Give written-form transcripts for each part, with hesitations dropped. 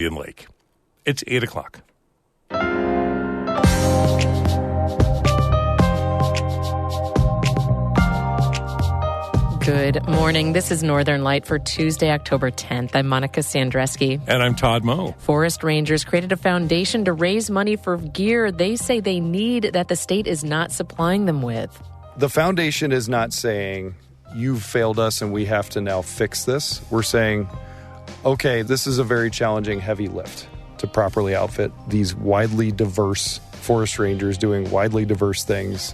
Champion Lake. It's 8 o'clock. Good morning. This is Northern Light for Tuesday, October 10th. I'm Monica Sandreski. And I'm Todd Moe. Forest rangers created a foundation to raise money for gear they say they need that the state is not supplying them with. The foundation is not saying, you've failed us and we have to now fix this. We're saying, okay, this is a very challenging, heavy lift to properly outfit these widely diverse forest rangers doing widely diverse things.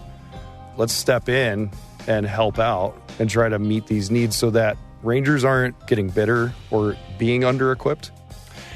Let's step in and help out and try to meet these needs so that rangers aren't getting bitter or being under-equipped.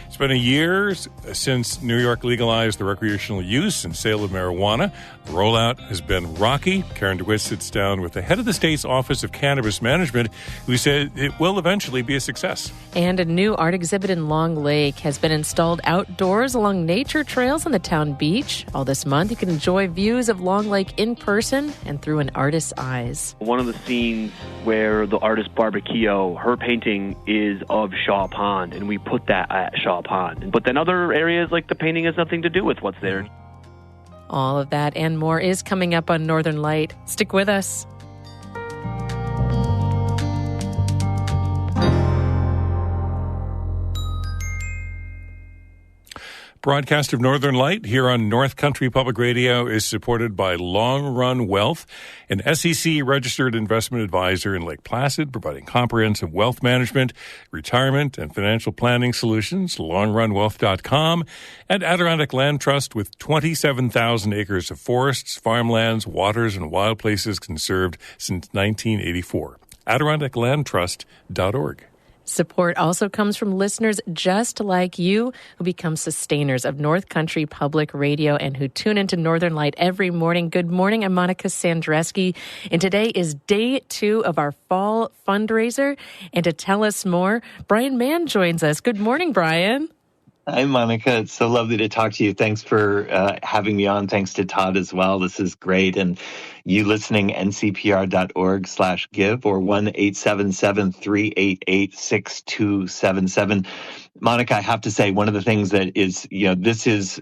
It's been a year since New York legalized the recreational use and sale of marijuana. The rollout has been rocky. Karen DeWitt sits down with the head of the state's Office of Cannabis Management, who said it will eventually be a success. And a new art exhibit in Long Lake has been installed outdoors along nature trails on the town beach. All this month, you can enjoy views of Long Lake in person and through an artist's eyes. One of the scenes where the artist Barbara Keogh, her painting is of Shaw Pond, and we put that at Shaw Pond. But then other areas like the painting has nothing to do with what's there. All of that and more is coming up on Northern Light. Stick with us. Broadcast of Northern Light here on North Country Public Radio is supported by Long Run Wealth, an SEC-registered investment advisor in Lake Placid, providing comprehensive wealth management, retirement, and financial planning solutions. LongRunWealth.com, and Adirondack Land Trust with 27,000 acres of forests, farmlands, waters, and wild places conserved since 1984. AdirondackLandTrust.org. Support also comes from listeners just like you who become sustainers of North Country Public Radio and who tune into Northern Light every morning. Good morning. I'm Monica Sandreski, and today is day 2 of our fall fundraiser. And to tell us more, Brian Mann joins us. Good morning, Brian. Hi, Monica. It's so lovely to talk to you. Thanks for having me on. Thanks to Todd as well. This is great. And you listening, ncpr.org/give or 1-877-388-6277. Monica, I have to say, one of the things that is, this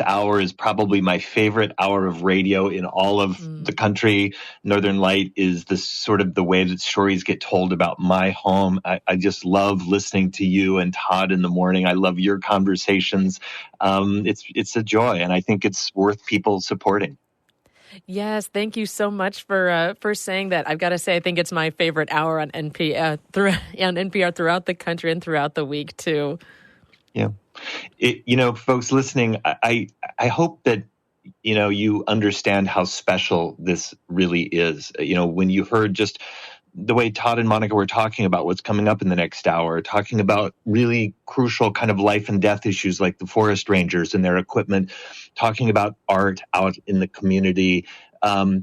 hour is probably my favorite hour of radio in all of the country. Northern Light is the sort of the way that stories get told about my home. I just love listening to you and Todd in the morning. I love your conversations. It's a joy, and I think it's worth people supporting. Yes, thank you so much for saying that. I've got to say, I think it's my favorite hour on NPR throughout the country and throughout the week too. Yeah. Folks listening, I hope that, you understand how special this really is. When you heard just the way Todd and Monica were talking about what's coming up in the next hour, talking about really crucial kind of life and death issues like the forest rangers and their equipment, talking about art out in the community,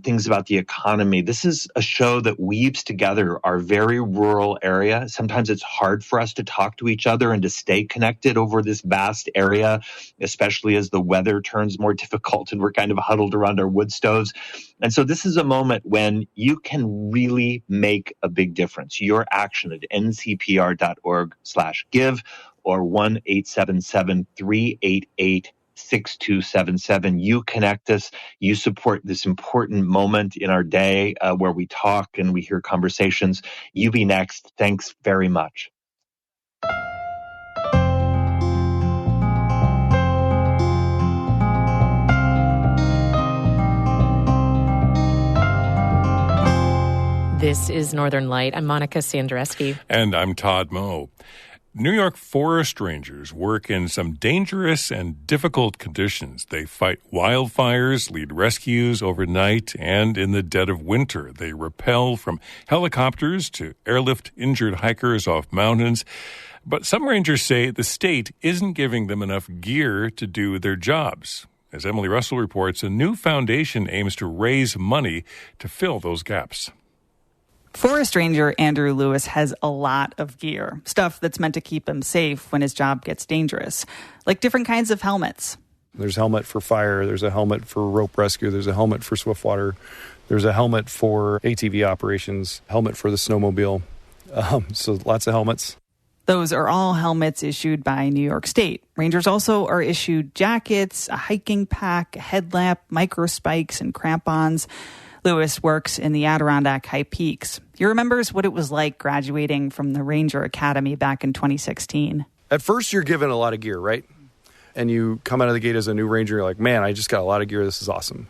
things about the economy. This is a show that weaves together our very rural area. Sometimes it's hard for us to talk to each other and to stay connected over this vast area, especially as the weather turns more difficult and we're kind of huddled around our wood stoves. And so this is a moment when you can really make a big difference. Your action at ncpr.org/give or 1-877-388-6277. You connect us. You support this important moment in our day where we talk and we hear conversations. You be next. Thanks very much. This is Northern Light. I'm Monica Sandreski. And I'm Todd Moe. New York forest rangers work in some dangerous and difficult conditions. They fight wildfires, lead rescues overnight, and in the dead of winter. They rappel from helicopters to airlift injured hikers off mountains. But some rangers say the state isn't giving them enough gear to do their jobs. As Emily Russell reports, a new foundation aims to raise money to fill those gaps. Forest Ranger Andrew Lewis has a lot of gear, stuff that's meant to keep him safe when his job gets dangerous, like different kinds of helmets. There's a helmet for fire, there's a helmet for rope rescue, there's a helmet for swiftwater, there's a helmet for ATV operations, helmet for the snowmobile, so lots of helmets. Those are all helmets issued by New York State. Rangers also are issued jackets, a hiking pack, a headlamp, micro spikes, and crampons. Lewis works in the Adirondack High Peaks. He remembers what it was like graduating from the Ranger Academy back in 2016. At first, you're given a lot of gear, right? And you come out of the gate as a new Ranger, you're like, man, I just got a lot of gear. This is awesome.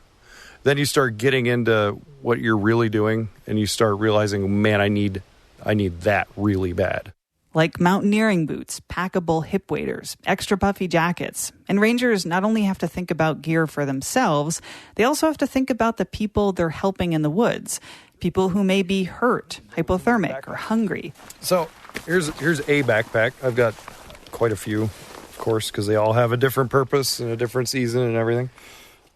Then you start getting into what you're really doing, and you start realizing, man, I need that really bad. Like mountaineering boots, packable hip waders, extra puffy jackets. And Rangers not only have to think about gear for themselves, they also have to think about the people they're helping in the woods. People who may be hurt, hypothermic, or hungry. So here's a backpack. I've got quite a few, of course, because they all have a different purpose and a different season and everything.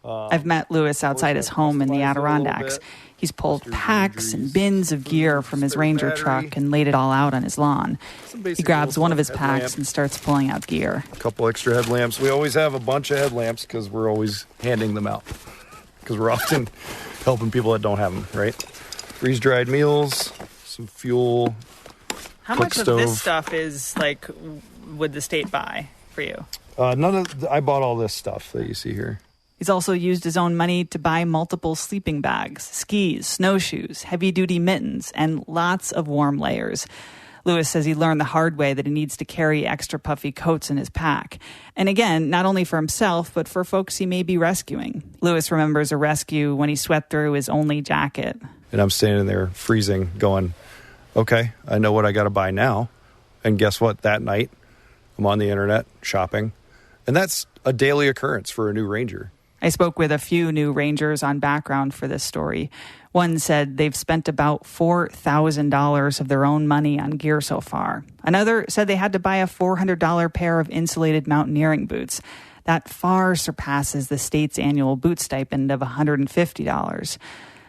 I've met Lewis outside his home in the Adirondacks. He's pulled packs and bins of gear from his Ranger truck and laid it all out on his lawn. He grabs one of his packs and starts pulling out gear. A couple extra headlamps. We always have a bunch of headlamps because we're always handing them out. Because we're often helping people that don't have them, right? Freeze-dried meals, some fuel. How much of this stuff would the state buy for you? I bought all this stuff that you see here. He's also used his own money to buy multiple sleeping bags, skis, snowshoes, heavy-duty mittens, and lots of warm layers. Lewis says he learned the hard way that he needs to carry extra puffy coats in his pack. And again, not only for himself, but for folks he may be rescuing. Lewis remembers a rescue when he sweat through his only jacket. And I'm standing there freezing, going, okay, I know what I got to buy now. And guess what? That night, I'm on the internet shopping. And that's a daily occurrence for a new Ranger. I spoke with a few new Rangers on background for this story. One said they've spent about $4,000 of their own money on gear so far. Another said they had to buy a $400 pair of insulated mountaineering boots. That far surpasses the state's annual boot stipend of $150.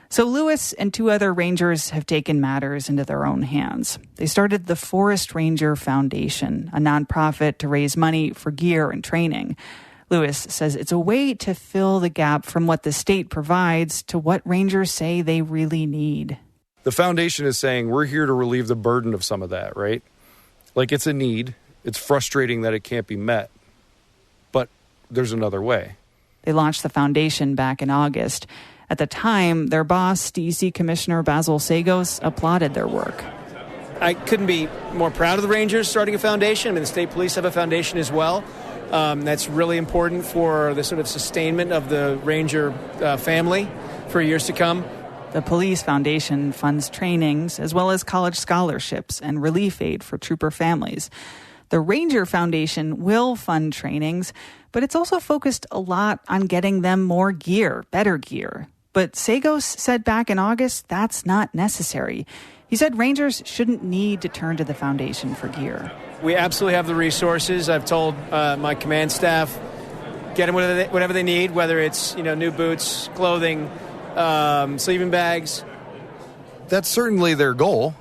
So Lewis and two other Rangers have taken matters into their own hands. They started the Forest Ranger Foundation, a nonprofit to raise money for gear and training. Lewis says it's a way to fill the gap from what the state provides to what Rangers say they really need. The foundation is saying we're here to relieve the burden of some of that, right? Like it's a need. It's frustrating that it can't be met, but there's another way. They launched the foundation back in August. At the time, their boss, DC Commissioner Basil Sagos, applauded their work. I couldn't be more proud of the Rangers starting a foundation. I mean, the state police have a foundation as well. That's really important for the sort of sustainment of the Ranger family for years to come. The Police Foundation funds trainings as well as college scholarships and relief aid for trooper families. The Ranger Foundation will fund trainings, but it's also focused a lot on getting them more gear, better gear. But Sagos said back in August that's not necessary. He said Rangers shouldn't need to turn to the foundation for gear. We absolutely have the resources. I've told my command staff, get them whatever they need, whether it's new boots, clothing, sleeping bags. That's certainly their goal.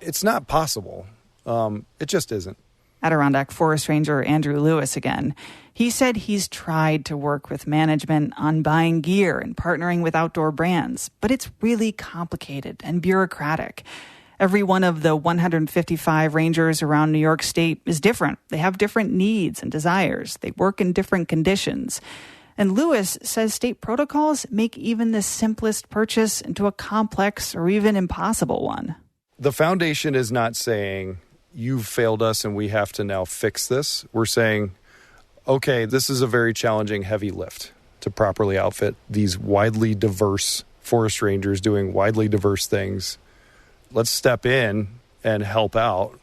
It's not possible. It just isn't. Adirondack Forest Ranger Andrew Lewis again. He said he's tried to work with management on buying gear and partnering with outdoor brands, but it's really complicated and bureaucratic. Every one of the 155 Rangers around New York State is different. They have different needs and desires. They work in different conditions. And Lewis says state protocols make even the simplest purchase into a complex or even impossible one. The foundation is not saying, you've failed us and we have to now fix this. We're saying, okay, this is a very challenging, heavy lift to properly outfit these widely diverse forest rangers doing widely diverse things. Let's step in and help out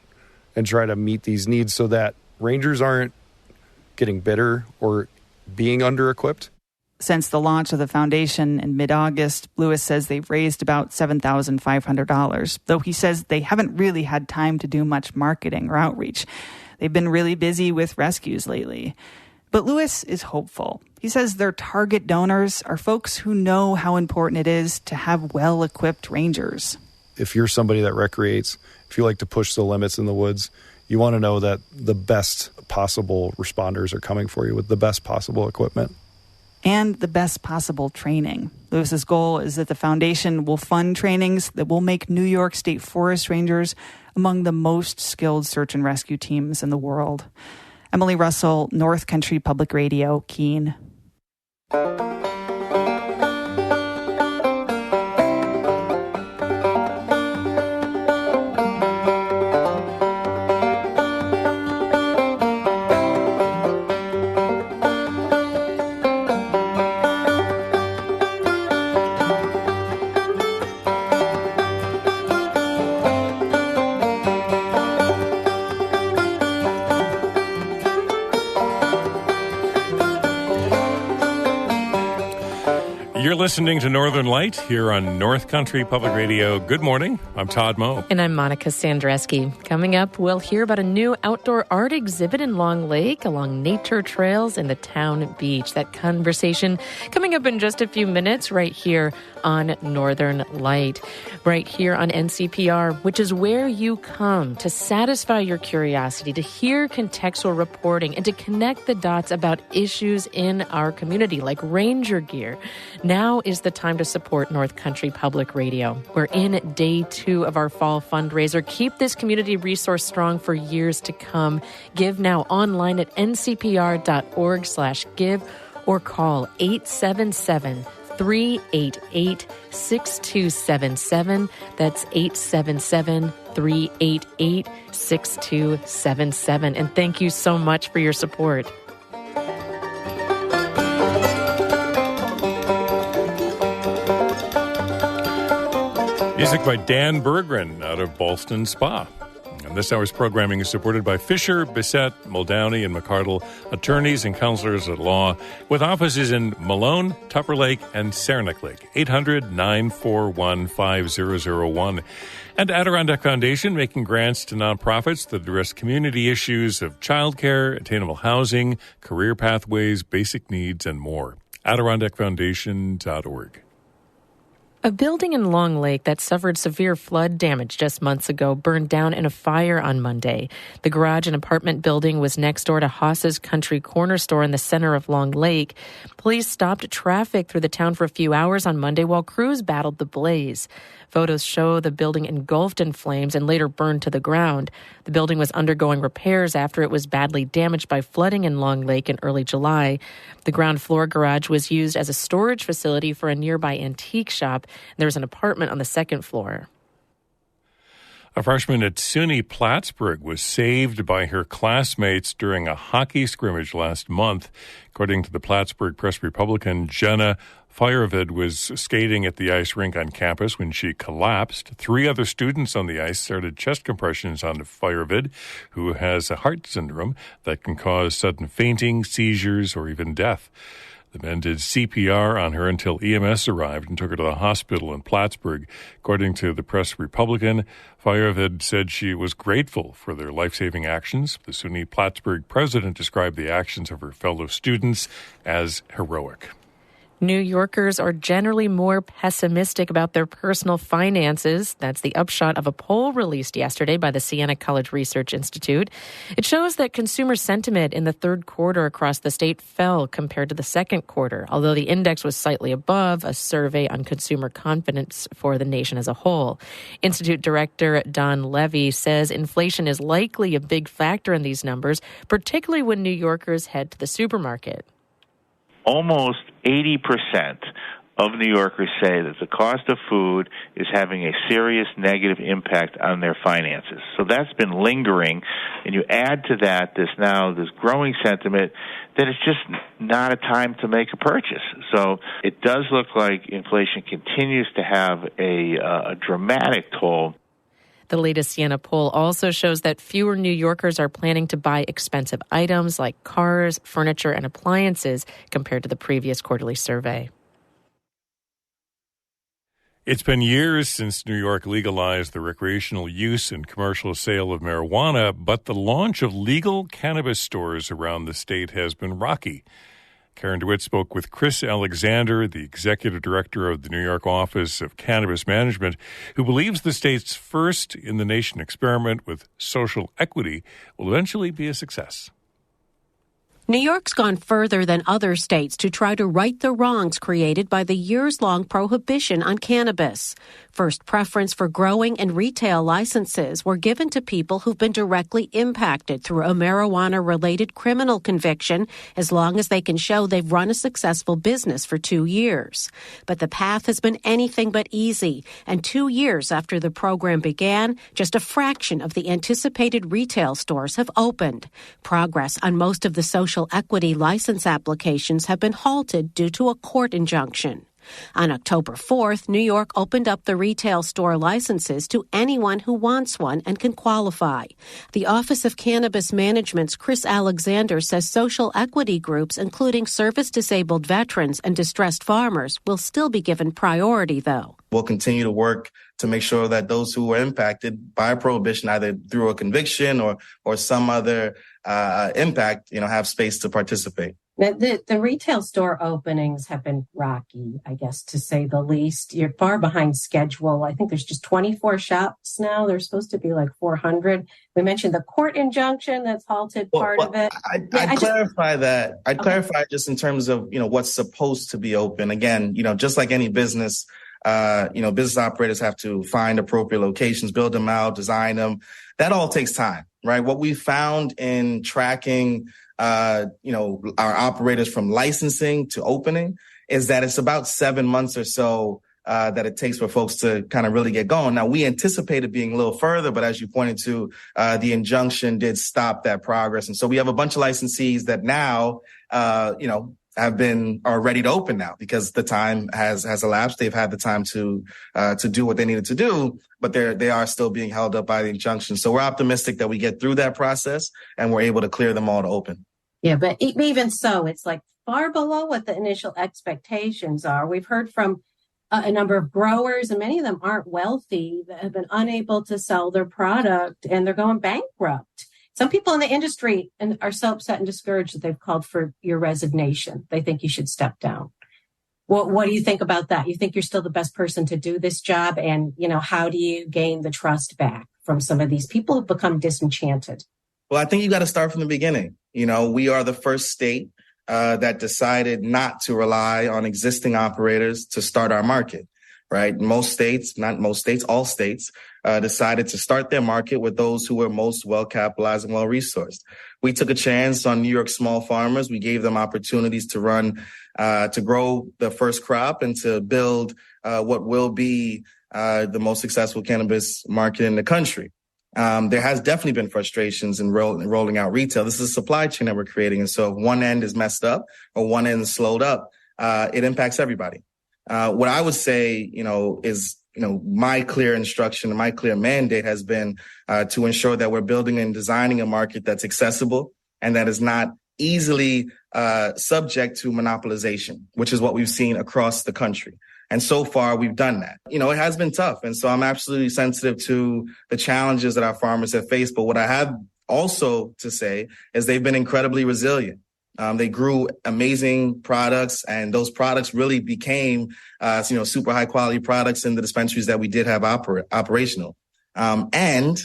and try to meet these needs so that rangers aren't getting bitter or being under-equipped. Since the launch of the foundation in mid-August, Lewis says they've raised about $7,500, though he says they haven't really had time to do much marketing or outreach. They've been really busy with rescues lately. But Lewis is hopeful. He says their target donors are folks who know how important it is to have well-equipped rangers. If you're somebody that recreates, if you like to push the limits in the woods, you want to know that the best possible responders are coming for you with the best possible equipment. And the best possible training. Lewis's goal is that the foundation will fund trainings that will make New York State Forest Rangers among the most skilled search and rescue teams in the world. Emily Russell, North Country Public Radio, Keene. You're listening to Northern Light here on North Country Public Radio. Good morning. I'm Todd Moe. And I'm Monica Sandreski. Coming up, we'll hear about a new outdoor art exhibit in Long Lake along nature trails in the town beach. That conversation coming up in just a few minutes right here on Northern Light, right here on NCPR, which is where you come to satisfy your curiosity, to hear contextual reporting, and to connect the dots about issues in our community like ranger gear. Now is the time to support North Country Public Radio. We're in day 2 of our fall fundraiser. Keep this community resource strong for years to come. Give now online at ncpr.org/give or call 877-388-6277. That's 877-388-6277. And thank you so much for your support. Music by Dan Berggren out of Ballston Spa. And this hour's programming is supported by Fisher, Bissett, Muldowney, and McCardle, attorneys and counselors at law, with offices in Malone, Tupper Lake, and Saranac Lake. 800-941-5001. And Adirondack Foundation, making grants to nonprofits that address community issues of childcare, attainable housing, career pathways, basic needs, and more. AdirondackFoundation.org. A building in Long Lake that suffered severe flood damage just months ago burned down in a fire on Monday. The garage and apartment building was next door to Haas's Country Corner store in the center of Long Lake. Police stopped traffic through the town for a few hours on Monday while crews battled the blaze. Photos show the building engulfed in flames and later burned to the ground. The building was undergoing repairs after it was badly damaged by flooding in Long Lake in early July. The ground floor garage was used as a storage facility for a nearby antique shop. There was an apartment on the second floor. A freshman at SUNY Plattsburgh was saved by her classmates during a hockey scrimmage last month. According to the Plattsburgh Press-Republican, Jenna Firevid was skating at the ice rink on campus when she collapsed. 3 other students on the ice started chest compressions on Firevid, who has a heart syndrome that can cause sudden fainting, seizures, or even death. The men did CPR on her until EMS arrived and took her to the hospital in Plattsburgh. According to the Press-Republican, Firevid said she was grateful for their life-saving actions. The SUNY Plattsburgh president described the actions of her fellow students as heroic. New Yorkers are generally more pessimistic about their personal finances. That's the upshot of a poll released yesterday by the Siena College Research Institute. It shows that consumer sentiment in the third quarter across the state fell compared to the second quarter, although the index was slightly above a survey on consumer confidence for the nation as a whole. Institute Director Don Levy says inflation is likely a big factor in these numbers, particularly when New Yorkers head to the supermarket. Almost 80% of New Yorkers say that the cost of food is having a serious negative impact on their finances. So that's been lingering, and you add to that this growing sentiment that it's just not a time to make a purchase. So it does look like inflation continues to have a dramatic toll. The latest Siena poll also shows that fewer New Yorkers are planning to buy expensive items like cars, furniture, and appliances compared to the previous quarterly survey. It's been years since New York legalized the recreational use and commercial sale of marijuana, but the launch of legal cannabis stores around the state has been rocky. Karen DeWitt spoke with Chris Alexander, the executive director of the New York Office of Cannabis Management, who believes the state's first-in-the-nation experiment with social equity will eventually be a success. New York's gone further than other states to try to right the wrongs created by the years-long prohibition on cannabis. First preference for growing and retail licenses were given to people who've been directly impacted through a marijuana-related criminal conviction, as long as they can show they've run a successful business for 2 years. But the path has been anything but easy, and 2 years after the program began, just a fraction of the anticipated retail stores have opened. Progress on most of the social equity license applications have been halted due to a court injunction. On October 4th, New York opened up the retail store licenses to anyone who wants one and can qualify. The Office of Cannabis Management's Chris Alexander says social equity groups, including service-disabled veterans and distressed farmers, will still be given priority, though. We'll continue to work to make sure that those who were impacted by a prohibition, either through a conviction or some other impact, have space to participate. Now, the retail store openings have been rocky, I guess, to say the least. You're far behind schedule. I think there's just 24 shops now. There's supposed to be like 400. We mentioned the court injunction that's halted part of it. I'd clarify that. I'd clarify just in terms of, what's supposed to be open. Again, just like any business, business operators have to find appropriate locations, build them out, design them. That all takes time, right? What we found in tracking our operators from licensing to opening is that it's about 7 months or so that it takes for folks to kind of really get going. Now, we anticipated being a little further, but as you pointed to, the injunction did stop that progress. And so we have a bunch of licensees that now, are ready to open now because the time has elapsed. They've had the time to do what they needed to do, but they are still being held up by the injunction. So we're optimistic that we get through that process and we're able to clear them all to open. Yeah, but even so, it's like far below what the initial expectations are. We've heard from a number of growers, and many of them aren't wealthy, that have been unable to sell their product and they're going bankrupt. Some people in the industry are so upset and discouraged that they've called for your resignation. They think you should step down. What do you think about that? You think you're still the best person to do this job? And, how do you gain the trust back from some of these people who've become disenchanted? Well, I think you got to start from the beginning. We are the first state that decided not to rely on existing operators to start our market. Right. Most states, not most states, all states decided to start their market with those who were most well-capitalized and well-resourced. We took a chance on New York small farmers. We gave them opportunities to to grow the first crop and to build what will be the most successful cannabis market in the country. There has definitely been frustrations in rolling out retail. This is a supply chain that we're creating. And so if one end is messed up or one end is slowed up, it impacts everybody. What I would say, is, my clear instruction and my clear mandate has been to ensure that we're building and designing a market that's accessible and that is not easily subject to monopolization, which is what we've seen across the country. And so far, we've done that. It has been tough. And so I'm absolutely sensitive to the challenges that our farmers have faced. But what I have also to say is they've been incredibly resilient. They grew amazing products, and those products really became, super high quality products in the dispensaries that we did have operational. And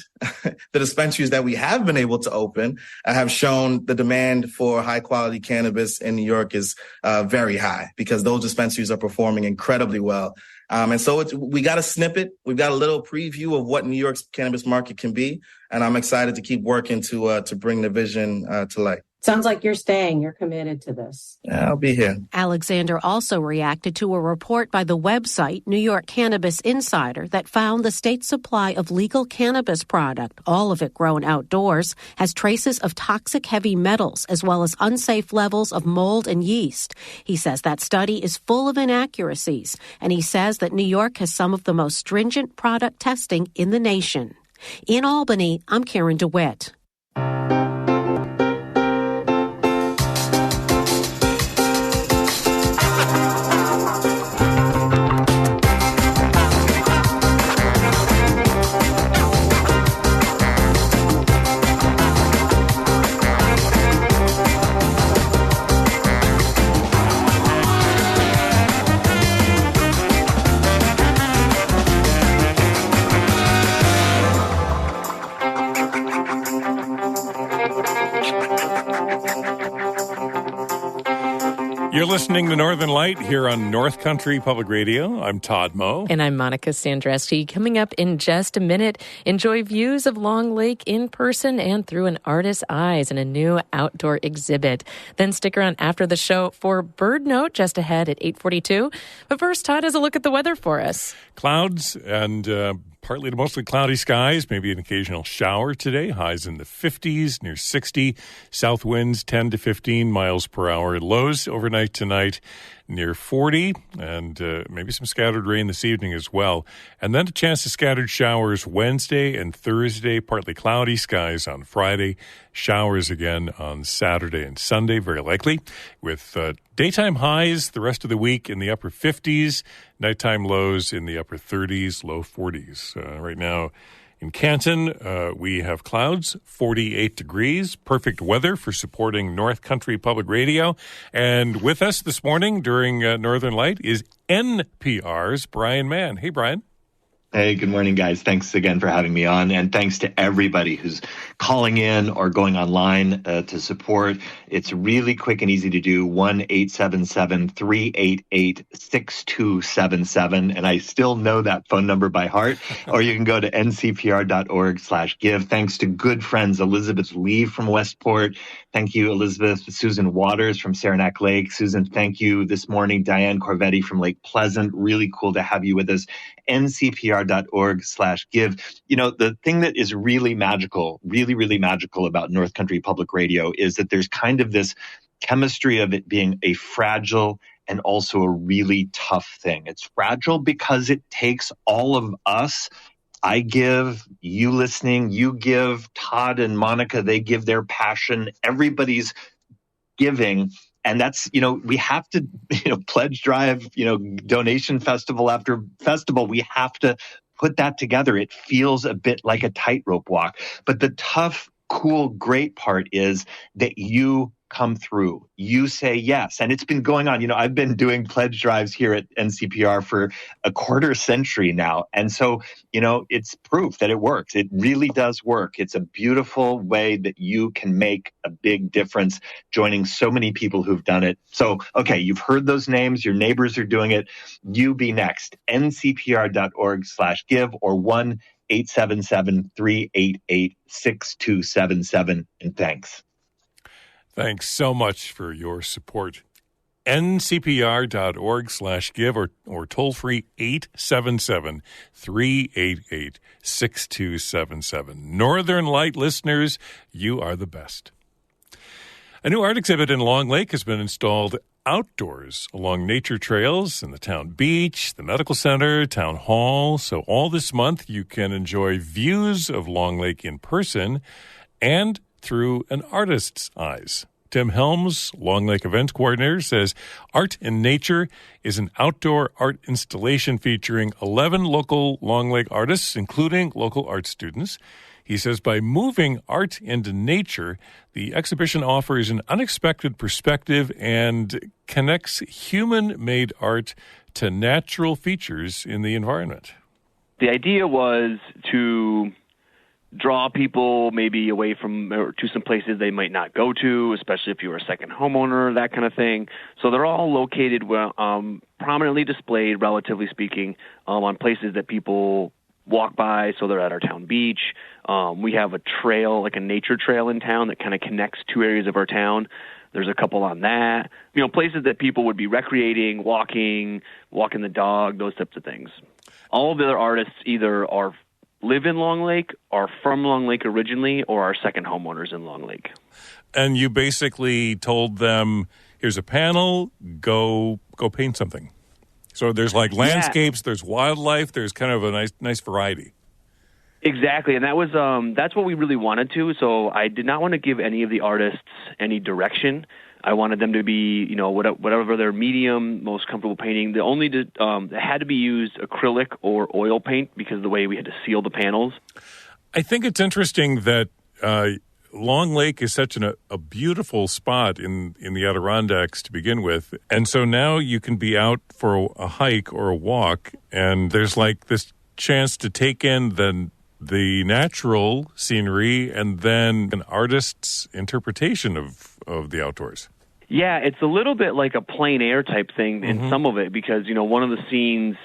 the dispensaries that we have been able to open have shown the demand for high quality cannabis in New York is very high because those dispensaries are performing incredibly well. And so we got a snippet. We've got a little preview of what New York's cannabis market can be. And I'm excited to keep working to bring the vision to light. Sounds like you're staying. You're committed to this. Yeah, I'll be here. Alexander also reacted to a report by the website New York Cannabis Insider that found the state's supply of legal cannabis product, all of it grown outdoors, has traces of toxic heavy metals as well as unsafe levels of mold and yeast. He says that study is full of inaccuracies, and he says that New York has some of the most stringent product testing in the nation. In Albany, I'm Karen DeWitt. You're listening to Northern Light here on North Country Public Radio. I'm Todd Moe. And I'm Monica Sandreski. Coming up in just a minute, enjoy views of Long Lake in person and through an artist's eyes in a new outdoor exhibit. Then stick around after the show for Bird Note just ahead at 8:42. But first, Todd has a look at the weather for us. Clouds and partly to mostly cloudy skies, maybe an occasional shower today. Highs in the 50s, near 60. South winds 10 to 15 miles per hour. Lows overnight tonight near 40, and maybe some scattered rain this evening as well. And then a chance of scattered showers Wednesday and Thursday, partly cloudy skies on Friday. Showers again on Saturday and Sunday, very likely, with daytime highs the rest of the week in the upper 50s, nighttime lows in the upper 30s, low 40s. Right now in Canton, we have clouds, 48 degrees, perfect weather for supporting North Country Public Radio. And with us this morning during Northern Light is NPR's Brian Mann. Hey, Brian. Hey, good morning, guys. Thanks again for having me on. And thanks to everybody who's calling in or going online to support. It's really quick and easy to do. 1-877-388-6277. And I still know that phone number by heart. Or you can go to ncpr.org/give. Thanks to good friends Elizabeth Lee from Westport. Thank you, Elizabeth. Susan Waters from Saranac Lake. Susan, thank you this morning. Diane Corvetti from Lake Pleasant. Really cool to have you with us. ncpr.org/give. You know, the thing that is really magical, really magical about North Country Public Radio is that there's kind of this chemistry of it being a fragile and also a really tough thing. It's fragile because it takes all of us. I give, you listening, you give, Todd and Monica, they give their passion. Everybody's giving. And that's, we have to, pledge drive, donation festival after festival. We have to put that together. It feels a bit like a tightrope walk. But the tough, cool, great part is that you come through. You say yes. And it's been going on. I've been doing pledge drives here at NCPR for a quarter century now. And so, it's proof that it works. It really does work. It's a beautiful way that you can make a big difference, joining so many people who've done it. So, okay, you've heard those names. Your neighbors are doing it. You be next. ncpr.org/give or 1-877-388-6277. And thanks. Thanks so much for your support. ncpr.org/give or toll free 877-388-6277. Northern Light listeners, you are the best. A new art exhibit in Long Lake has been installed outdoors along nature trails in the town beach, the medical center, town hall. So all this month you can enjoy views of Long Lake in person and through an artist's eyes. Tim Helms, Long Lake Events Coordinator, says Art in Nature is an outdoor art installation featuring 11 local Long Lake artists, including local art students. He says by moving art into nature, the exhibition offers an unexpected perspective and connects human-made art to natural features in the environment. The idea was to draw people maybe away from or to some places they might not go to, especially if you were a second homeowner, that kind of thing. So they're all located prominently displayed, relatively speaking, on places that people walk by. So they're at our town beach. We have a trail, like a nature trail in town that kind of connects two areas of our town. There's a couple on that. Places that people would be recreating, walking the dog, those types of things. All of the other artists either live in Long Lake, are from Long Lake originally, or are second homeowners in Long Lake. And you basically told them, here's a panel, go paint something. So there's like landscapes, there's wildlife, there's kind of a nice variety. Exactly, and that's what we really wanted to. So I did not want to give any of the artists any direction. I wanted them to be, whatever their medium, most comfortable painting. It had to be used acrylic or oil paint because of the way we had to seal the panels. I think it's interesting that Long Lake is such a beautiful spot in the Adirondacks to begin with. And so now you can be out for a hike or a walk, and there's like this chance to take in the natural scenery and then an artist's interpretation of the outdoors. Yeah, it's a little bit like a plein air type thing in some of it because, one of the scenes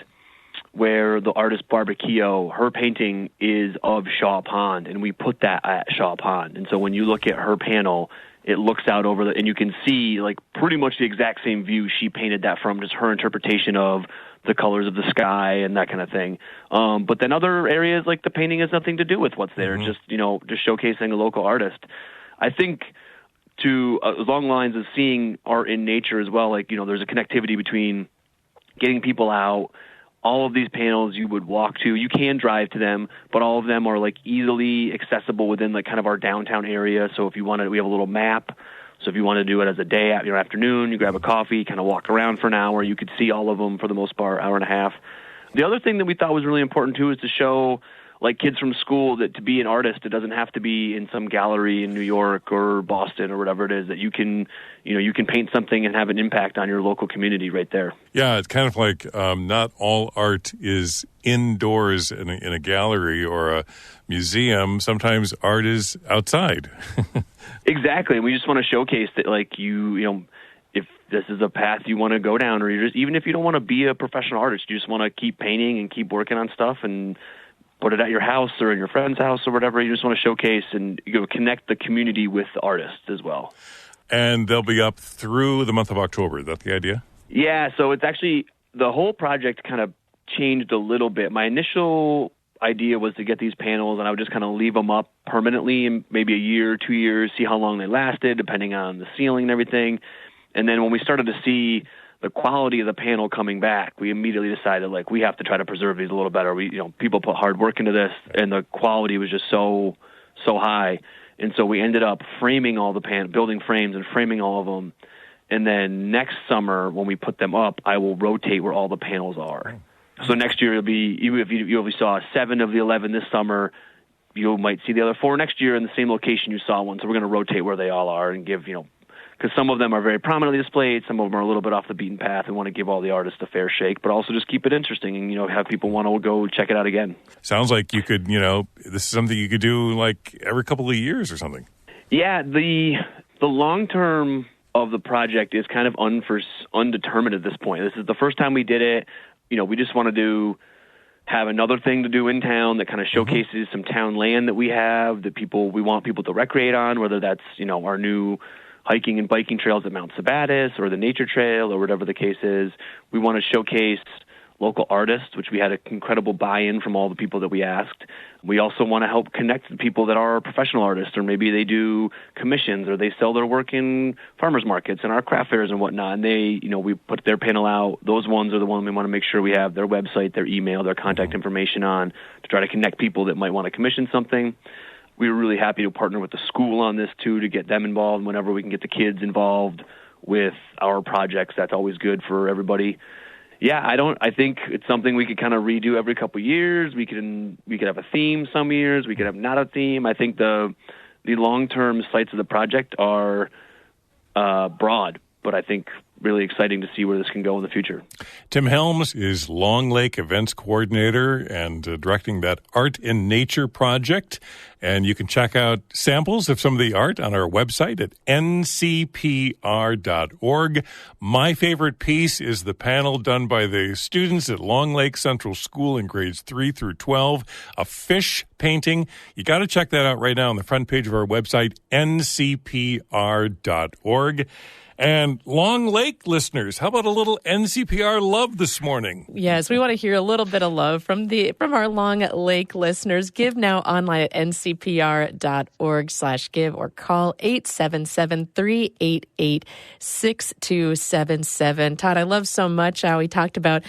where the artist Barbara Keogh, her painting is of Shaw Pond, and we put that at Shaw Pond. And so when you look at her panel, it looks out over and you can see like pretty much the exact same view she painted that from, just her interpretation of the colors of the sky and that kind of thing. But then other areas like the painting has nothing to do with what's there, just showcasing a local artist. I think to along lines of seeing art in nature as well, like, there's a connectivity between getting people out. All of these panels you would walk to. You can drive to them, but all of them are like easily accessible within like kind of our downtown area. So if you wanted, we have a little map. So if you want to do it as a day at your afternoon, you grab a coffee, kind of walk around for an hour. You could see all of them for the most part, hour and a half. The other thing that we thought was really important too is to show like kids from school that to be an artist, it doesn't have to be in some gallery in New York or Boston or whatever it is, that you can paint something and have an impact on your local community right there. Yeah, it's kind of like not all art is indoors in a gallery or a museum. Sometimes art is outside. Exactly. We just want to showcase that, like, if this is a path you want to go down, or even if you don't want to be a professional artist, you just want to keep painting and keep working on stuff and put it at your house or in your friend's house or whatever. You just want to showcase and connect the community with the artists as well. And they'll be up through the month of October. Is that the idea? Yeah, so it's actually, the whole project kind of changed a little bit. My initial idea was to get these panels and I would just kind of leave them up permanently in maybe a year, 2 years, see how long they lasted, depending on the ceiling and everything. And then when we started to see the quality of the panel coming back, we immediately decided, like, we have to try to preserve these a little better. People put hard work into this, and the quality was just so high. And so we ended up framing all the building frames and framing all of them. And then next summer, when we put them up, I will rotate where all the panels are. So next year, it'll be, even if you only saw 7 of the 11 this summer, you might see the other 4 next year in the same location you saw one. So we're going to rotate where they all are and give, because some of them are very prominently displayed, some of them are a little bit off the beaten path and want to give all the artists a fair shake, but also just keep it interesting and, have people want to go check it out again. Sounds like you could, this is something you could do like every couple of years or something. Yeah, the long-term of the project is kind of undetermined at this point. This is the first time we did it. We just want to have another thing to do in town that kind of showcases some town land that we have that we want people to recreate on, whether that's, our new hiking and biking trails at Mount Sabatis or the nature trail or whatever the case is. We want to showcase local artists, which we had an incredible buy-in from all the people that we asked. We also want to help connect the people that are professional artists, or maybe they do commissions or they sell their work in farmers markets and our craft fairs and whatnot. And they, we put their panel out. Those ones are the ones we want to make sure we have their website, their email, their contact information on to try to connect people that might want to commission something. We were really happy to partner with the school on this too, to get them involved. Whenever we can get the kids involved with our projects, that's always good for everybody. Yeah, I think it's something we could kind of redo every couple of years. We could have a theme some years. We could have not a theme. I think the long-term sights of the project are broad, but I think really exciting to see where this can go in the future. Tim Helms is Long Lake Events Coordinator and directing that Art in Nature project. And you can check out samples of some of the art on our website at ncpr.org. My favorite piece is the panel done by the students at Long Lake Central School in grades 3 through 12, a fish painting. You got to check that out right now on the front page of our website, ncpr.org. And Long Lake listeners, how about a little NCPR love this morning? Yes, we want to hear a little bit of love from our Long Lake listeners. Give now online at ncpr.org/give or call 877-388-6277. Todd, I love so much how he talked about,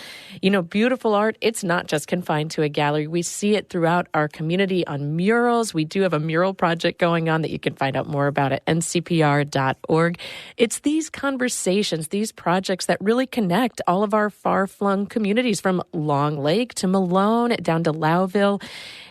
beautiful art. It's not just confined to a gallery. We see it throughout our community on murals. We do have a mural project going on that you can find out more about at ncpr.org. It's these conversations, these projects that really connect all of our far-flung communities from Long Lake to Malone down to Lowville.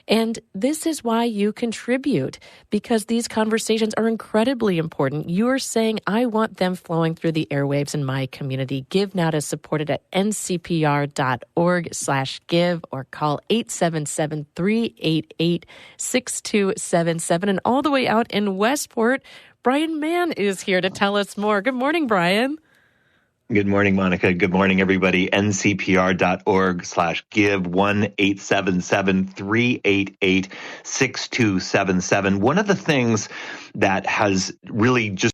And this is why you contribute, because these conversations are incredibly important. You are saying, I want them flowing through the airwaves in my community. Give now to support it at ncpr.org/give or call 877-388-6277. And all the way out in Westport, Brian Mann is here to tell us more. Good morning, Brian. Good morning, Monica. Good morning, everybody. ncpr.org/give 1-877-388-6277. One of the things that has really just